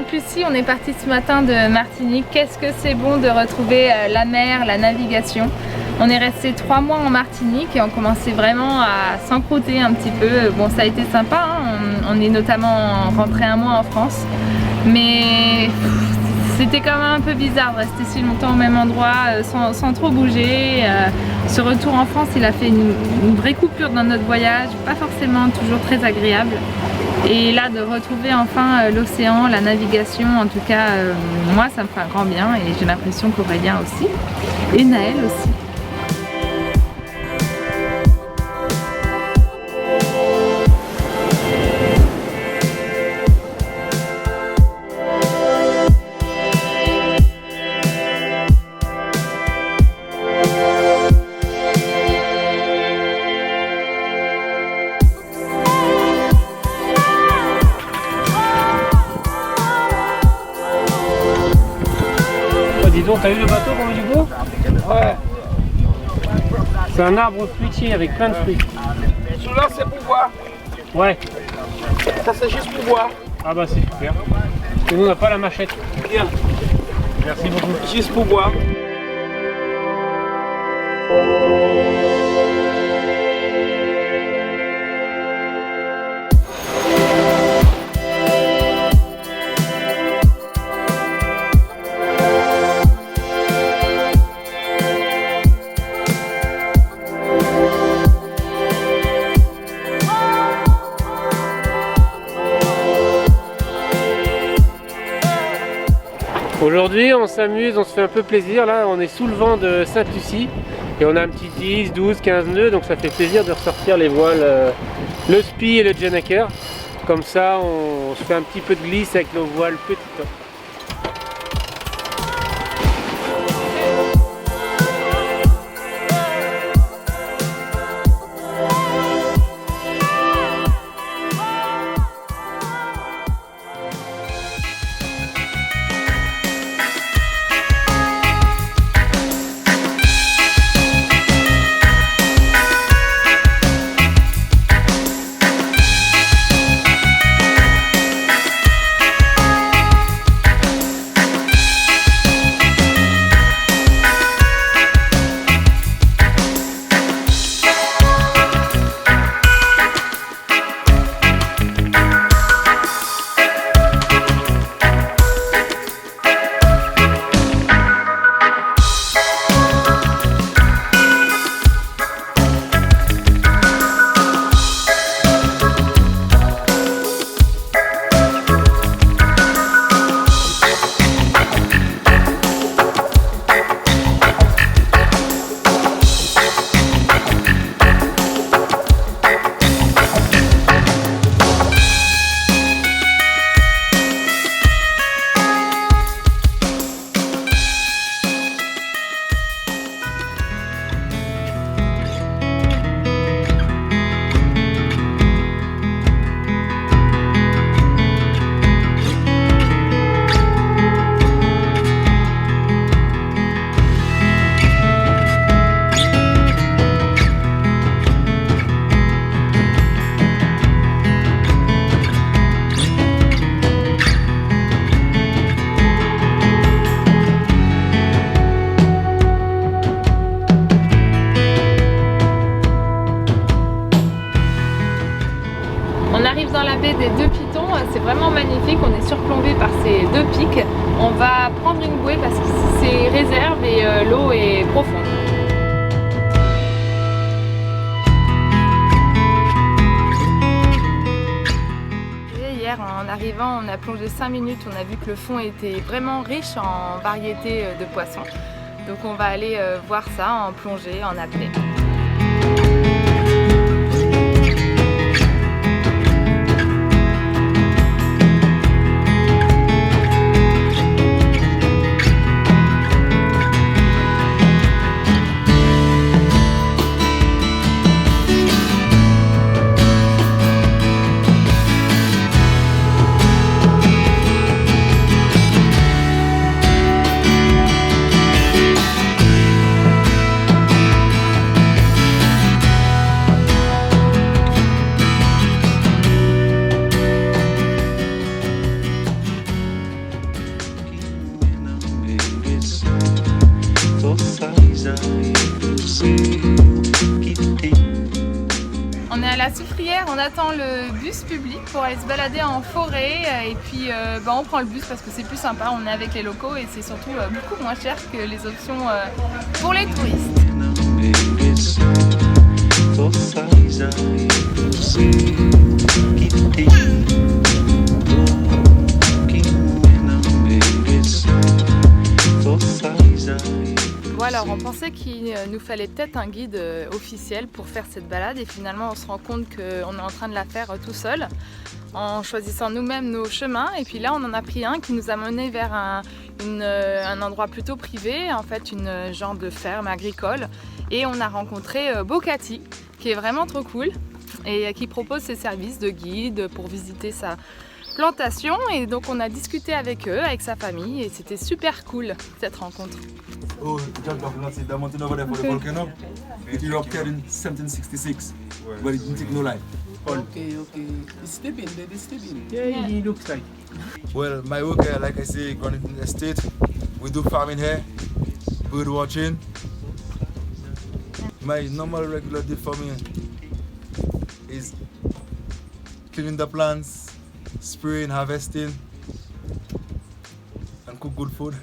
Sainte-Lucie, on est parti ce matin de Martinique. Qu'est-ce que c'est bon de retrouver la mer, la navigation. On est resté 3 mois en Martinique et on commençait vraiment à s'encrouter un petit peu. Bon, ça a été sympa, hein. On est notamment rentré 1 mois en France, mais c'était quand même un peu bizarre de rester si longtemps au même endroit sans trop bouger. Ce retour en France, il a fait une vraie coupure dans notre voyage, pas forcément toujours très agréable. Et là, de retrouver enfin l'océan, la navigation, en tout cas, moi, ça me fait un grand bien et j'ai l'impression qu'Aurélien aussi, et Naël aussi. Dis donc, t'as vu le bateau comme du beau? Ouais. C'est un arbre fruitier avec plein de fruits. Celui-là c'est pour boire. Ouais. Ça c'est juste pour boire. Ah bah c'est super. Parce que nous on n'a pas la machette. Bien. Merci beaucoup. Juste pour boire. Aujourd'hui on s'amuse, on se fait un peu plaisir. Là on est sous le vent de Sainte-Lucie et on a un petit 10, 12, 15 nœuds, donc ça fait plaisir de ressortir les voiles, le spi et le Jennaker. Comme ça on se fait un petit peu de glisse avec nos voiles petites. Dans la baie des 2 Pitons, c'est vraiment magnifique, on est surplombé par ces 2 pics. On va prendre une bouée parce que c'est réserve et l'eau est profonde. Hier en arrivant, on a plongé 5 minutes, on a vu que le fond était vraiment riche en variétés de poissons. Donc on va aller voir ça en plongée, en apnée. la Soufrière, on attend le bus public pour aller se balader en forêt et puis on prend le bus parce que c'est plus sympa, on est avec les locaux et c'est surtout beaucoup moins cher que les options pour les touristes. Bon alors on pensait qu'il nous fallait peut-être un guide officiel pour faire cette balade et finalement on se rend compte qu'on est en train de la faire tout seul en choisissant nous-mêmes nos chemins et puis là on en a pris un qui nous a mené vers un endroit plutôt privé, en fait une genre de ferme agricole et on a rencontré Bocati qui est vraiment trop cool et qui propose ses services de guide pour visiter sa plantation et donc on a discuté avec eux, avec sa famille et c'était super cool cette rencontre. Oh, John Buffalo, see the mountain over there for the volcano. It erupted in 1766, but it didn't take no life. Okay. It's stepping, it's stepping. Yeah, he looks like. Well, my work here, like I say, going in the estate, we do farming here, bird watching. My normal regular day for me is cleaning the plants, spraying, harvesting, and cook good food.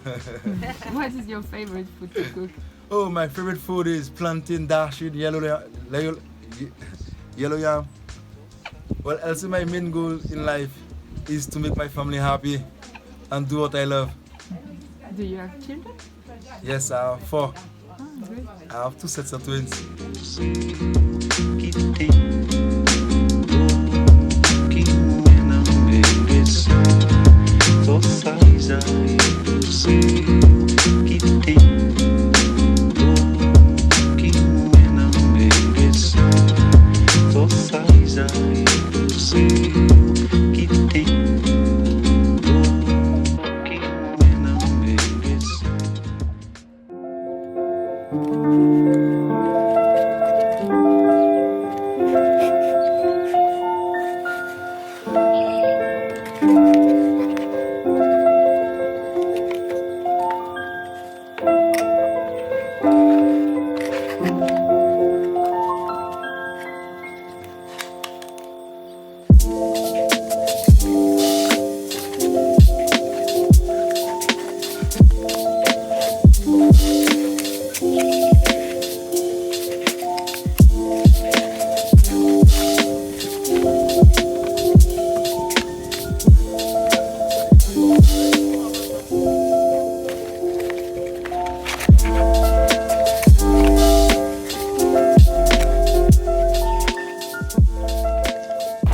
What is your favorite food to cook? Oh, my favorite food is plantain, dashing, yellow yam. Well, also my main goal in life is to make my family happy and do what I love. Do you have children? Yes, I have 4. Oh, good. I have 2 sets of twins.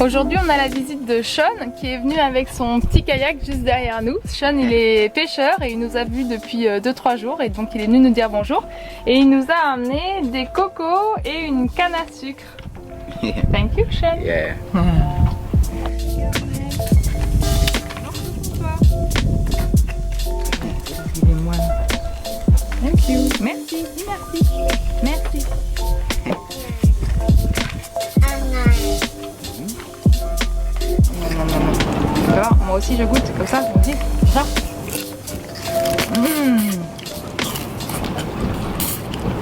Aujourd'hui on a la visite de Sean qui est venu avec son petit kayak juste derrière nous. Sean il est pêcheur et il nous a vus depuis 2-3 jours et donc il est venu nous dire bonjour. Et il nous a amené des cocos et une canne à sucre. Thank you Sean. Yeah. Thank you. Merci, dis merci. Merci. Alors, moi aussi je goûte comme ça, on dit ça.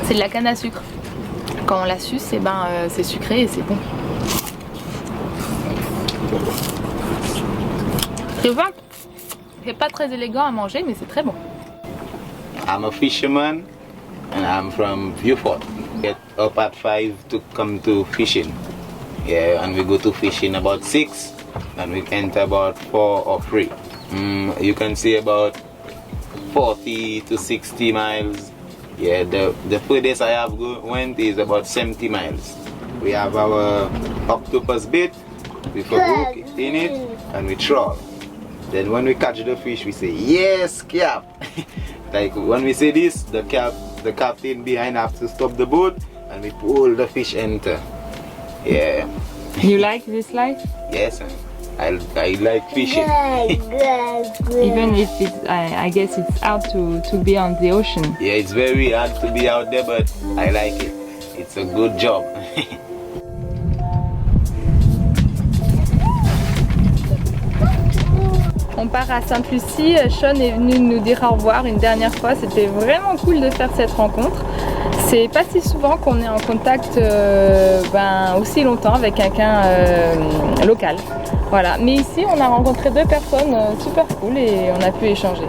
C'est de la canne à sucre. Quand on la suce, et c'est sucré et c'est bon. Tu vois, c'est pas très élégant à manger, mais c'est très bon. I'm a fisherman and I'm from Vieux-Fort. Get up at 5 to come to fishing. Yeah, and we go to fishing about 6 and we enter about 4 or 3. You can see about 40 to 60 miles. Yeah, the furthest I have went is about 70 miles. We have our octopus bait, we put hook in it and we trawl. Then when we catch the fish we say, yes, cap. Like when we say this, the captain behind have to stop the boat and we pull the fish enter. Yeah. You like this life? Yes, I like fishing. Even if it's, I guess it's hard to be on the ocean. Yeah, it's very hard to be out there, but I like it. It's a good job. On part à Sainte-Lucie. Sean est venu nous dire au revoir une dernière fois. C'était vraiment cool de faire cette rencontre. C'est pas si souvent qu'on est en contact aussi longtemps avec quelqu'un local. Voilà. Mais ici, on a rencontré deux personnes super cool et on a pu échanger.